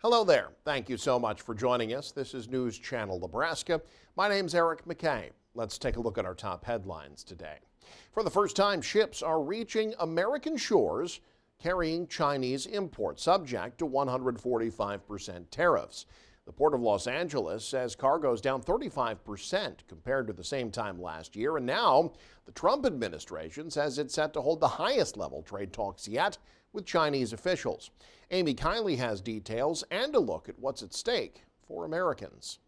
Hello there. Thank you so much for joining us. This is News Channel Nebraska. My name's Eric McKay. Let's take a look at our top headlines today. For the first time, ships are reaching American shores carrying Chinese imports, subject to 145% tariffs. The Port of Los Angeles says cargo is down 35% compared to the same time last year. And now the Trump administration says it's set to hold the highest level trade talks yet with Chinese officials. Amy Kiley has details and a look at what's at stake for Americans.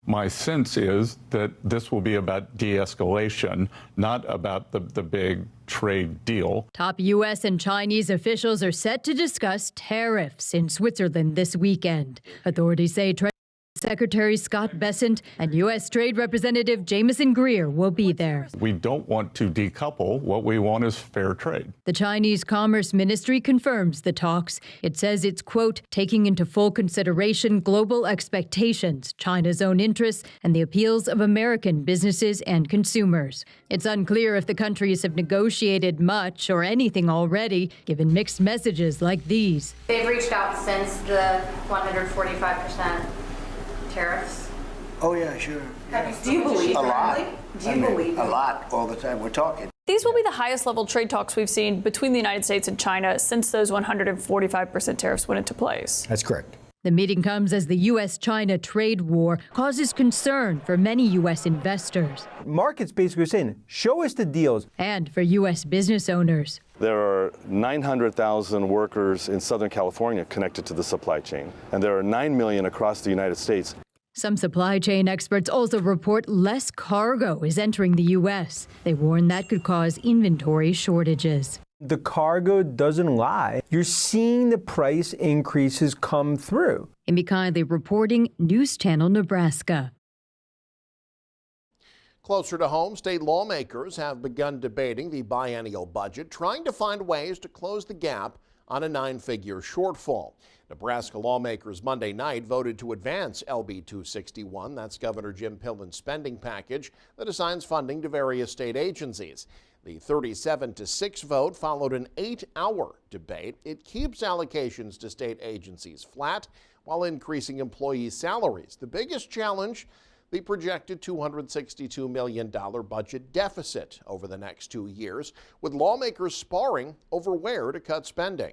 My sense is that this will be about de-escalation, not about the big trade deal. Top U.S. and Chinese officials are set to discuss tariffs in Switzerland this weekend. Authorities say Treasury Secretary Scott Bessent and U.S. Trade Representative Jamieson Greer will be there. We don't want to decouple. What we want is fair trade. The Chinese Commerce Ministry confirms the talks. It says it's, quote, taking into full consideration global expectations, China's own interests, and the appeals of American businesses and consumers. It's unclear if the countries have negotiated much or anything already, given mixed messages like these. They've reached out since the 145% tariffs. Oh yeah, sure. Yeah. Do you believe a lot? Do you believe a lot all the time? We're talking. These will be the highest level trade talks we've seen between the United States and China since those 145% tariffs went into place. That's correct. The meeting comes as the U.S.-China trade war causes concern for many U.S. investors. Markets basically saying, show us the deals. And for U.S. business owners. There are 900,000 workers in Southern California connected to the supply chain, and there are 9 million across the United States. Some supply chain experts also report less cargo is entering the U.S. They warn that could cause inventory shortages. The cargo doesn't lie. You're seeing the price increases come through. Amy Kiley reporting, News Channel Nebraska. Closer to home, state lawmakers have begun debating the biennial budget, trying to find ways to close the gap on a 9-figure shortfall. Nebraska lawmakers Monday night voted to advance LB 261. That's Governor Jim Pillen's spending package that assigns funding to various state agencies. The 37-6 vote followed an 8-hour debate. It keeps allocations to state agencies flat while increasing employee salaries. The biggest challenge, the projected $262 million budget deficit over the next 2 years, with lawmakers sparring over where to cut spending.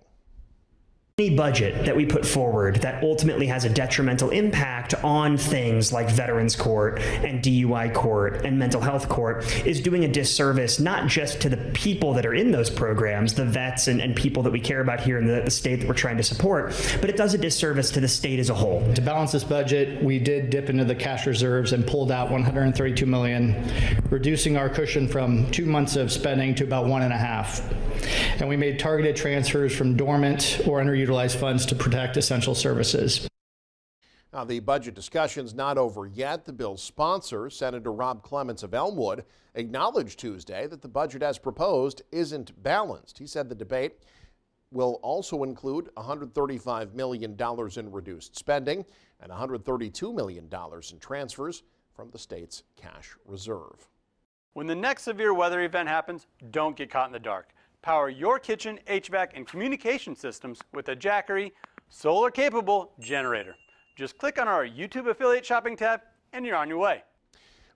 Any budget that we put forward that ultimately has a detrimental impact on things like Veterans Court and DUI Court and Mental Health Court is doing a disservice not just to the people that are in those programs, the vets and people that we care about here in the state that we're trying to support, but it does a disservice to the state as a whole. To balance this budget, we did dip into the cash reserves and pulled out $132 million, reducing our cushion from 2 months of spending to about 1.5. And we made targeted transfers from dormant or underutilized funds to protect essential services. Now, the budget discussion's not over yet. The bill's sponsor, Senator Rob Clements of Elmwood, acknowledged Tuesday that the budget as proposed isn't balanced. He said the debate will also include $135 million in reduced spending and $132 million in transfers from the state's cash reserve. When the next severe weather event happens, don't get caught in the dark. Power your kitchen, HVAC, and communication systems with a Jackery solar-capable generator. Just click on our YouTube affiliate shopping tab and you're on your way.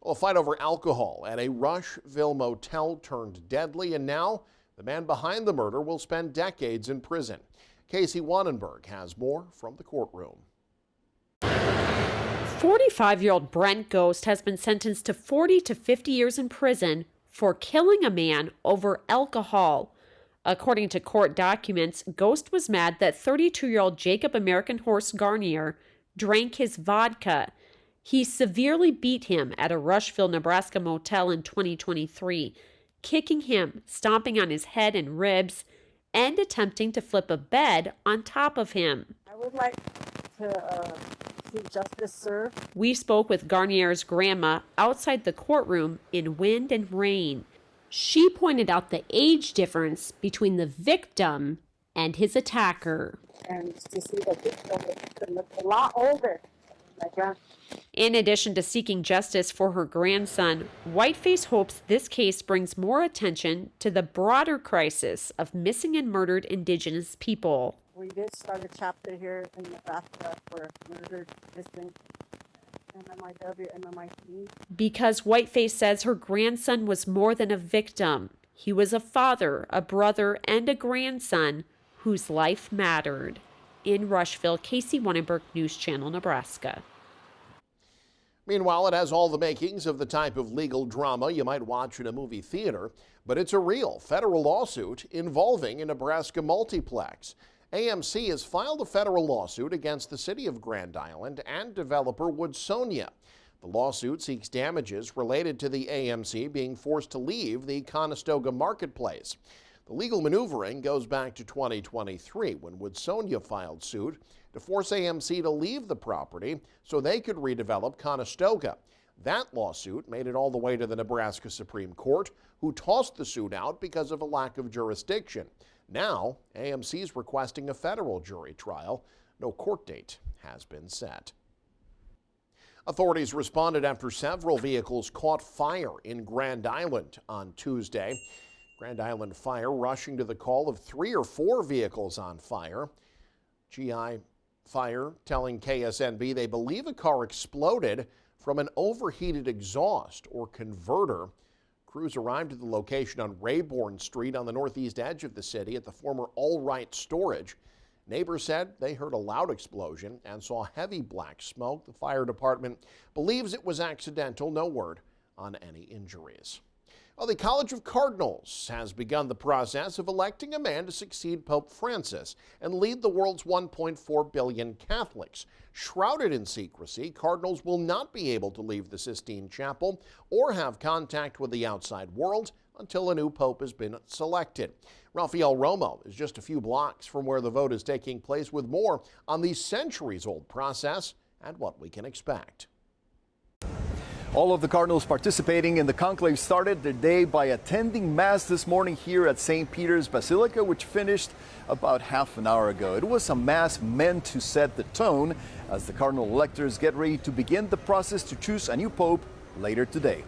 Well, a fight over alcohol at a Rushville motel turned deadly, and now the man behind the murder will spend decades in prison. Casey Wannenberg has more from the courtroom. 45-year-old Brent Ghost has been sentenced to 40 to 50 years in prison for killing a man over alcohol. According to court documents, Ghost was mad that 32-year-old Jacob American Horse Garnier drank his vodka. He severely beat him at a Rushville, Nebraska motel in 2023, kicking him, stomping on his head and ribs, and attempting to flip a bed on top of him. I would like to see justice served. We spoke with Garnier's grandma outside the courtroom in wind and rain. She pointed out the age difference between the victim and his attacker. And to see the victim look a lot older. In addition to seeking justice for her grandson, Whiteface hopes this case brings more attention to the broader crisis of missing and murdered Indigenous people. we did start a chapter here in Nebraska for murdered, missing, MMIC. Because Whiteface says her grandson was more than a victim. He was a father, a brother, and a grandson whose life mattered. In Rushville, Casey Wannenberg, News Channel, Nebraska. Meanwhile, it has all the makings of the type of legal drama you might watch in a movie theater, but it's a real federal lawsuit involving a Nebraska multiplex. AMC has filed a federal lawsuit against the city of Grand Island and developer Woodsonia. The lawsuit seeks damages related to the AMC being forced to leave the Conestoga marketplace. The legal maneuvering goes back to 2023 when Woodsonia filed suit to force AMC to leave the property so they could redevelop Conestoga. That lawsuit made it all the way to the Nebraska Supreme Court, who tossed the suit out because of a lack of jurisdiction. Now, AMC is requesting a federal jury trial. No court date has been set. Authorities responded after several vehicles caught fire in Grand Island on Tuesday. Grand Island Fire rushing to the call of 3 or 4 vehicles on fire. GI Fire telling KSNB they believe a car exploded from an overheated exhaust or converter. Crews arrived at the location on Rayborn Street on the northeast edge of the city at the former All Right Storage. Neighbors said they heard a loud explosion and saw heavy black smoke. The fire department believes it was accidental. No word on any injuries. Well, the College of Cardinals has begun the process of electing a man to succeed Pope Francis and lead the world's 1.4 billion Catholics. Shrouded in secrecy, cardinals will not be able to leave the Sistine Chapel or have contact with the outside world until a new pope has been selected. Rafael Romo is just a few blocks from where the vote is taking place with more on the centuries-old process and what we can expect. All of the Cardinals participating in the conclave started their day by attending Mass this morning here at St. Peter's Basilica, which finished about half an hour ago. It was a Mass meant to set the tone as the Cardinal electors get ready to begin the process to choose a new Pope later today.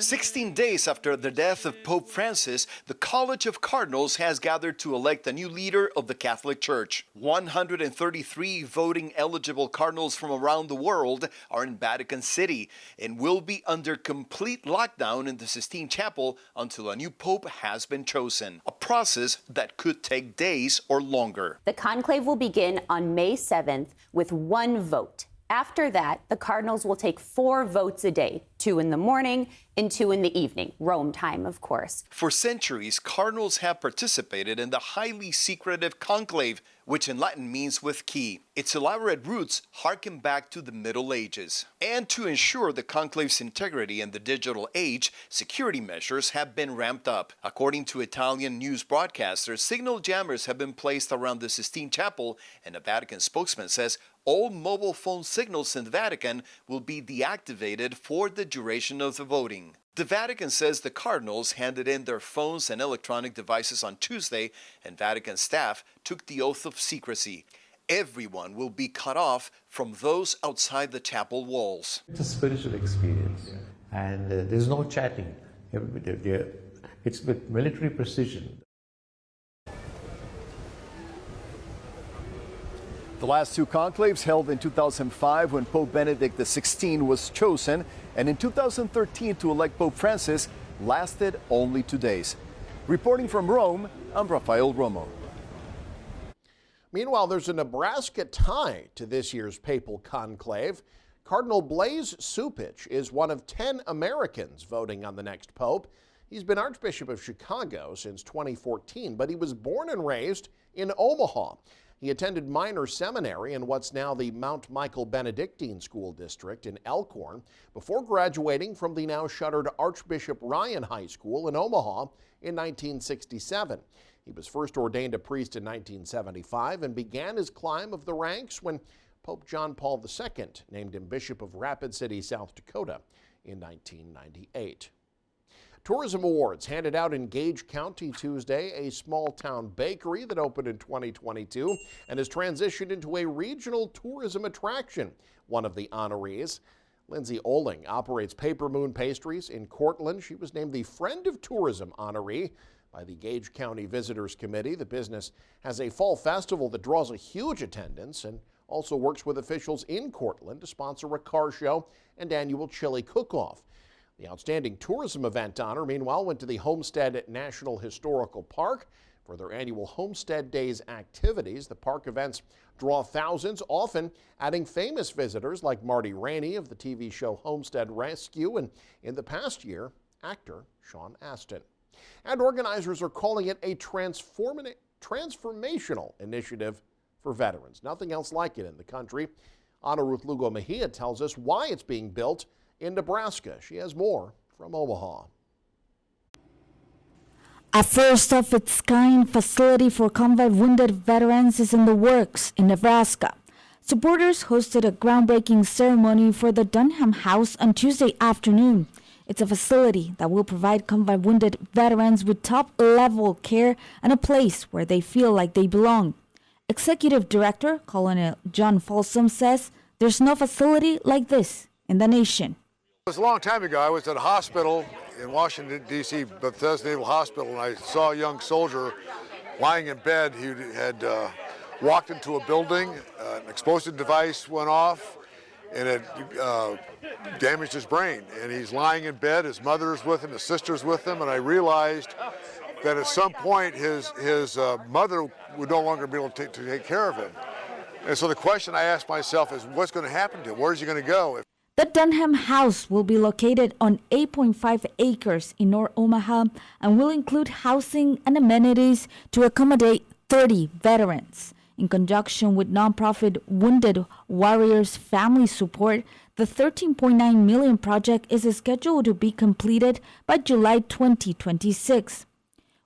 16 days after the death of Pope Francis, the College of Cardinals has gathered to elect a new leader of the Catholic Church. 133 voting eligible cardinals from around the world are in Vatican City and will be under complete lockdown in the Sistine Chapel until a new pope has been chosen, a process that could take days or longer. The conclave will begin on May 7th with one vote. After that, the cardinals will take 4 votes a day, 2 in the morning and 2 in the evening, Rome time, of course. For centuries, cardinals have participated in the highly secretive conclave, which in Latin means with key. Its elaborate roots harken back to the Middle Ages. And to ensure the conclave's integrity in the digital age, security measures have been ramped up. According to Italian news broadcasters, signal jammers have been placed around the Sistine Chapel, and a Vatican spokesman says all mobile phone signals in the Vatican will be deactivated for the duration of the voting. The Vatican says the cardinals handed in their phones and electronic devices on Tuesday, and Vatican staff took the oath of secrecy. Everyone will be cut off from those outside the chapel walls. It's a spiritual experience, and there's no chatting. It's with military precision. The last 2 conclaves, held in 2005 when Pope Benedict XVI was chosen, and in 2013 to elect Pope Francis, lasted only 2 days. Reporting from Rome, I'm Rafael Romo. Meanwhile, there's a Nebraska tie to this year's papal conclave. Cardinal Blaise Cupich is one of 10 Americans voting on the next pope. He's been Archbishop of Chicago since 2014, but he was born and raised in Omaha. He attended minor seminary in what's now the Mount Michael Benedictine School District in Elkhorn before graduating from the now shuttered Archbishop Ryan High School in Omaha in 1967. He was first ordained a priest in 1975 and began his climb of the ranks when Pope John Paul II named him Bishop of Rapid City, South Dakota in 1998. Tourism awards handed out in Gage County Tuesday, a small-town bakery that opened in 2022 and has transitioned into a regional tourism attraction. One of the honorees, Lindsay Oling, operates Paper Moon Pastries in Cortland. She was named the Friend of Tourism honoree. by the Gage County Visitors Committee. The business has a fall festival that draws a huge attendance and also works with officials in Cortland to sponsor a car show and annual chili cook-off. The outstanding tourism event honor, meanwhile, went to the Homestead National Historical Park for their annual Homestead Days activities. The park events draw thousands, often adding famous visitors like Marty Rainey of the TV show Homestead Rescue, and in the past year, actor Sean Astin. And organizers are calling it a transformational initiative for veterans. Nothing else like it in the country. Ana Ruth Lugo Mejia tells us why it's being built in Nebraska. She has more from Omaha. A first-of-its-kind facility for combat wounded veterans is in the works in Nebraska. Supporters hosted a groundbreaking ceremony for the Dunham House on Tuesday afternoon. It's a facility that will provide combat wounded veterans with top-level care and a place where they feel like they belong. Executive Director Colonel John Folsom says there's no facility like this in the nation. It was a long time ago. I was at a hospital in Washington, D.C., Bethesda Naval Hospital, and I saw a young soldier lying in bed. He had walked into a building, an explosive device went off, and it damaged his brain. And he's lying in bed, his mother's with him, his sister's with him, and I realized that at some point his mother would no longer be able to take care of him. And so the question I asked myself is, what's going to happen to him? Where's he going to go? The Dunham House will be located on 8.5 acres in North Omaha and will include housing and amenities to accommodate 30 veterans. In conjunction with nonprofit Wounded Warriors Family Support, the $13.9 million project is scheduled to be completed by July 2026.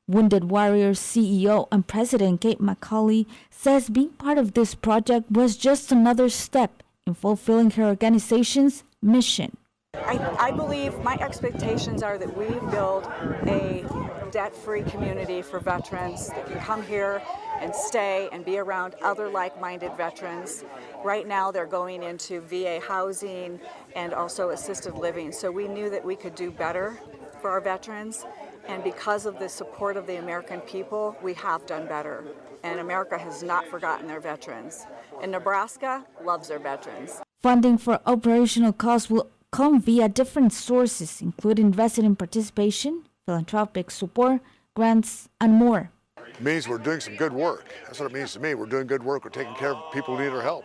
Wounded Warriors CEO and President Kate McCauley says being part of this project was just another step in fulfilling her organization's mission. I believe my expectations are that we build a debt-free community for veterans that can come here and stay and be around other like-minded veterans. Right now they're going into VA housing and also assisted living, so we knew that we could do better for our veterans, and because of the support of the American people, we have done better. And America has not forgotten their veterans. And Nebraska loves their veterans. Funding for operational costs will come via different sources, including resident participation, philanthropic support, grants, and more. It means we're doing some good work. That's what it means to me. We're doing good work. We're taking care of people who need our help.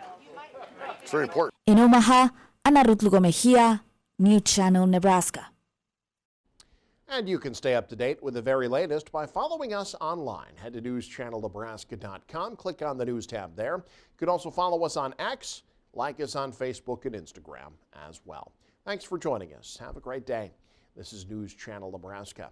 It's very important. In Omaha, Ana Ruth Lugo Mejia, News Channel, Nebraska. And you can stay up to date with the very latest by following us online. Head to newschannelnebraska.com, click on the news tab there. You can also follow us on X, like us on Facebook and Instagram as well. Thanks for joining us. Have a great day. This is News Channel Nebraska.